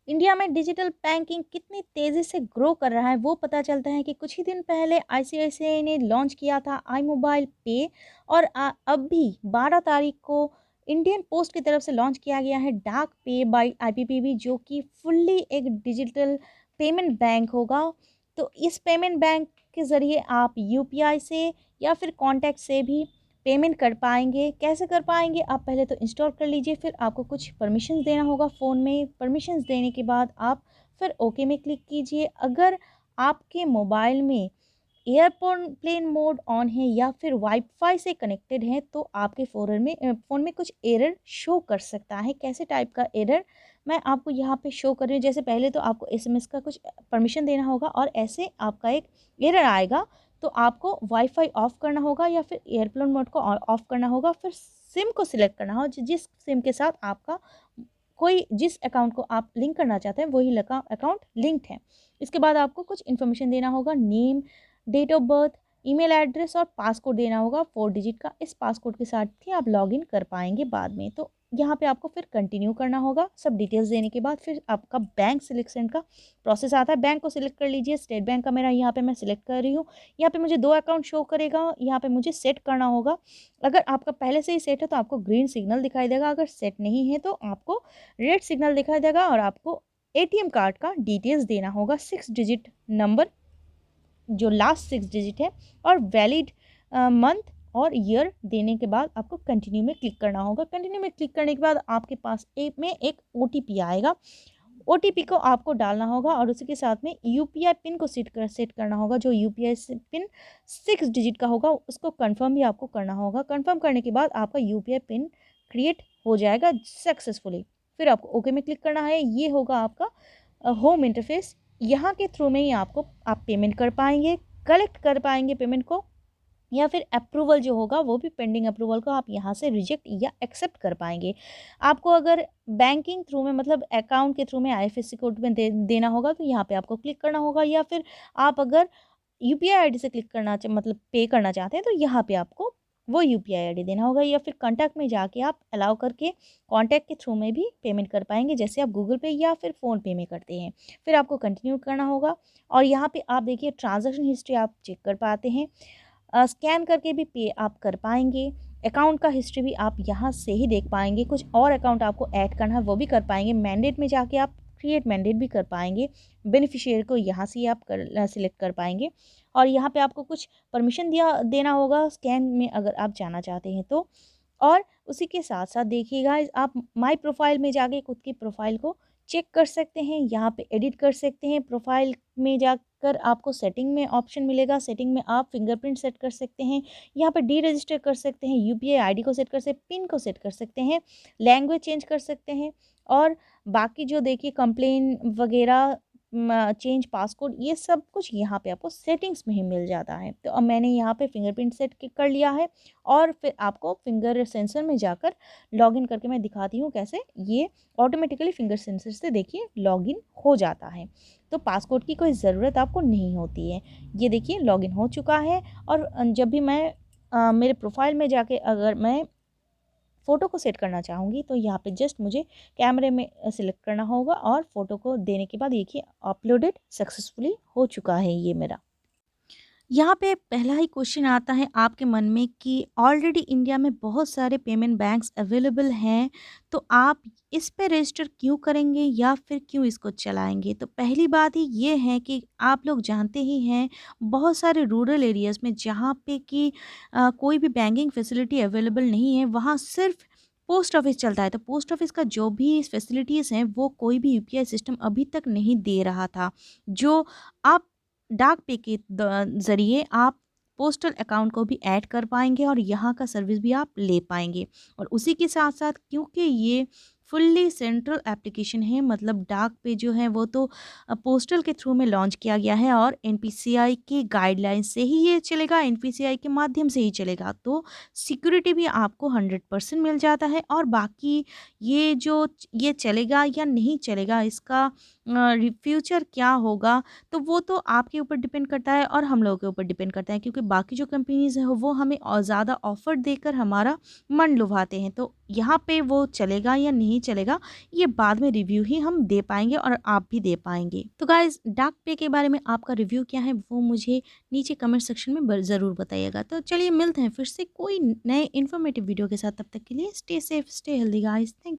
India में digital banking कितनी तेज़ी से ग्रो कर रहा है वो पता चलता है कि कुछ ही दिन पहले आईसीआईसीआई ने लॉन्च किया था आई मोबाइल पे। और अब भी 12 तारीख को इंडियन पोस्ट की तरफ से लॉन्च किया गया है डाक पे बाय आईपीपीबी, जो कि फुल्ली एक डिजिटल पेमेंट बैंक होगा। तो इस पेमेंट बैंक के ज़रिए आप यूपीआई से या फिर कॉन्टैक्ट से भी पेमेंट कर पाएँगे। कैसे कर पाएँगे? आप पहले तो इंस्टॉल कर लीजिए, फिर आपको कुछ परमिशंस देना होगा फ़ोन में। परमिशंस देने के बाद आप फिर ओके में क्लिक कीजिए। अगर आपके मोबाइल में एयरपोर्ट प्लेन मोड ऑन है या फिर वाईफ़ाई से कनेक्टेड है, तो आपके फ़ोन में कुछ एरर शो कर सकता है। कैसे टाइप का एरर? मैं आपको यहाँ पे शो कर रही हूँ। जैसे पहले तो आपको एसएमएस का कुछ परमिशन देना होगा और ऐसे आपका एक एरर आएगा, तो आपको वाईफ़ाई ऑफ़ करना होगा या फिर एयरप्लेन मोड को ऑफ़ करना होगा। फिर सिम को सिलेक्ट करना हो, जिस सिम के साथ आपका कोई जिस अकाउंट को आप लिंक करना चाहते हैं वही लका अकाउंट लिंक्ड है। इसके बाद आपको कुछ इन्फॉर्मेशन देना होगा, name, date of birth, email address और पासकोड देना होगा 4 डिजिट का। इस पासकोड के साथ ही आप लॉगिन कर पाएँगे बाद में। तो यहाँ पे आपको फिर कंटिन्यू करना होगा। सब डिटेल्स देने के बाद फिर आपका बैंक सिलेक्शन का प्रोसेस आता है। बैंक को सिलेक्ट कर लीजिए। स्टेट बैंक का मेरा यहाँ पे मैं सिलेक्ट कर रही हूँ। यहाँ पे मुझे 2 अकाउंट शो करेगा, यहाँ पे मुझे सेट करना होगा। अगर आपका पहले से ही सेट है तो आपको ग्रीन सिग्नल दिखाई देगा, अगर सेट नहीं है तो आपको रेड सिग्नल दिखाई देगा और आपको एटीएम कार्ड का डिटेल्स देना होगा, 6 डिजिट नंबर, जो लास्ट 6 डिजिट है, और वैलिड मंथ और ईयर देने के बाद आपको कंटिन्यू में क्लिक करना होगा। कंटिन्यू में क्लिक करने के बाद आपके पास एक ओटीपी आएगा। ओटीपी को आपको डालना होगा और उसी के साथ में यूपीआई पिन को सेट करना होगा। जो यूपीआई पिन 6 डिजिट का होगा उसको कंफर्म भी आपको करना होगा। कंफर्म करने के बाद आपका यूपीआई पिन क्रिएट हो जाएगा सक्सेसफुली। फिर आपको ओके में क्लिक करना है। ये होगा आपका होम इंटरफेस। यहाँ के थ्रू में ही आप पेमेंट कर पाएंगे, कलेक्ट कर पाएंगे पेमेंट को, या फिर अप्रूवल जो होगा वो भी पेंडिंग अप्रूवल को आप यहाँ से रिजेक्ट या एक्सेप्ट कर पाएंगे। आपको अगर बैंकिंग थ्रू में मतलब अकाउंट के थ्रू में आईएफएससी कोड में देना होगा तो यहाँ पे आपको क्लिक करना होगा, या फिर आप अगर यूपीआई आईडी से क्लिक करना मतलब पे करना चाहते हैं तो यहाँ पे आपको वो यूपीआई आईडी देना होगा, या फिर कॉन्टैक्ट में जाके आप अलाउ करके कॉन्टैक्ट के थ्रू में भी पेमेंट कर पाएंगे, जैसे आप गूगल पे या फिर फ़ोनपे में करते हैं। फिर आपको कंटिन्यू करना होगा और यहाँ पे आप देखिए ट्रांजैक्शन हिस्ट्री आप चेक कर पाते हैं। स्कैन करके भी पे आप कर पाएँगे। अकाउंट का हिस्ट्री भी आप यहाँ से ही देख पाएँगे। कुछ और अकाउंट आपको ऐड करना है वो भी कर पाएँगे। मैंडेट में जाके आप क्रिएट मैंडेट भी कर पाएँगे। बेनिफिशियरी को यहाँ से ही आप सिलेक्ट कर पाएँगे और यहाँ पे आपको कुछ परमिशन देना होगा स्कैन में अगर आप जाना चाहते हैं तो। और उसी के साथ-साथ देखिएगा आप माय प्रोफाइल में जाके खुद की प्रोफाइल को चेक कर सकते हैं। यहाँ पे एडिट कर सकते हैं। प्रोफाइल में जाकर आपको सेटिंग में ऑप्शन मिलेगा। सेटिंग में आप फिंगरप्रिंट सेट कर सकते हैं। यहाँ पे डीरजिस्टर कर सकते हैं। यूपीआई आईडी को सेट कर सकते हैं। पिन को सेट कर सकते हैं। लैंग्वेज चेंज कर सकते हैं और बाकी जो देखिए कंप्लेन वगैरह चेंज पासकोड ये सब कुछ यहाँ पे आपको सेटिंग्स में ही मिल जाता है। तो अब मैंने यहाँ पे फिंगरप्रिंट सेट कर लिया है और फिर आपको फिंगर सेंसर में जाकर लॉगिन करके मैं दिखाती हूँ कैसे ये ऑटोमेटिकली फिंगर सेंसर से देखिए लॉगिन हो जाता है। तो पासकोड की कोई ज़रूरत आपको नहीं होती है। ये देखिए लॉगिन हो चुका है और जब भी मैं मेरे प्रोफाइल में जाके अगर मैं फ़ोटो को सेट करना चाहूँगी तो यहाँ पे जस्ट मुझे कैमरे में सिलेक्ट करना होगा और फ़ोटो को देने के बाद देखिए अपलोडेड सक्सेसफुली हो चुका है ये मेरा। यहाँ पे पहला ही क्वेश्चन आता है आपके मन में कि ऑलरेडी इंडिया में बहुत सारे पेमेंट बैंक्स अवेलेबल हैं, तो आप इस पे रजिस्टर क्यों करेंगे या फिर क्यों इसको चलाएँगे? तो पहली बात ही ये है कि आप लोग जानते ही हैं, बहुत सारे रूरल एरियाज़ में जहाँ पे कि कोई भी बैंकिंग फैसिलिटी अवेलेबल नहीं है, वहाँ सिर्फ़ पोस्ट ऑफ़िस चलता है। तो पोस्ट ऑफ़िस का जो भी फैसिलिटीज़ हैं, वो कोई भी यूपीआई सिस्टम अभी तक नहीं दे रहा था। जो आप डाक पे के ज़रिए आप पोस्टल अकाउंट को भी ऐड कर पाएँगे और यहाँ का सर्विस भी आप ले पाएँगे। और उसी के साथ-साथ क्योंकि ये फुल्ली सेंट्रल एप्लीकेशन है, मतलब डाक पे जो है वो तो पोस्टल के थ्रू में लॉन्च किया गया है और एनपीसीआई की गाइडलाइन से ही ये चलेगा, एनपीसीआई के माध्यम से ही चलेगा। तो सिक्योरिटी भी आपको 100% मिल जाता है और बाकी ये चलेगा या नहीं चलेगा, इसका फ्यूचर क्या होगा, तो वो तो आपके ऊपर डिपेंड करता है और हम लोगों के ऊपर डिपेंड करता है, क्योंकि बाकी जो कंपनीज़ हैं वो हमें और ज़्यादा ऑफ़र देकर हमारा मन लुभाते हैं। तो यहाँ पे वो चलेगा या नहीं चलेगा, ये बाद में रिव्यू ही हम दे पाएंगे और आप भी दे पाएंगे। तो गाइज, डार्क पे के बारे में आपका रिव्यू क्या है वो मुझे नीचे कमेंट सेक्शन में ज़रूर बताइएगा। तो चलिए मिलते हैं फिर से कोई नए इन्फॉर्मेटिव वीडियो के साथ, तब तक के लिए stay safe, stay healthy guys. Thank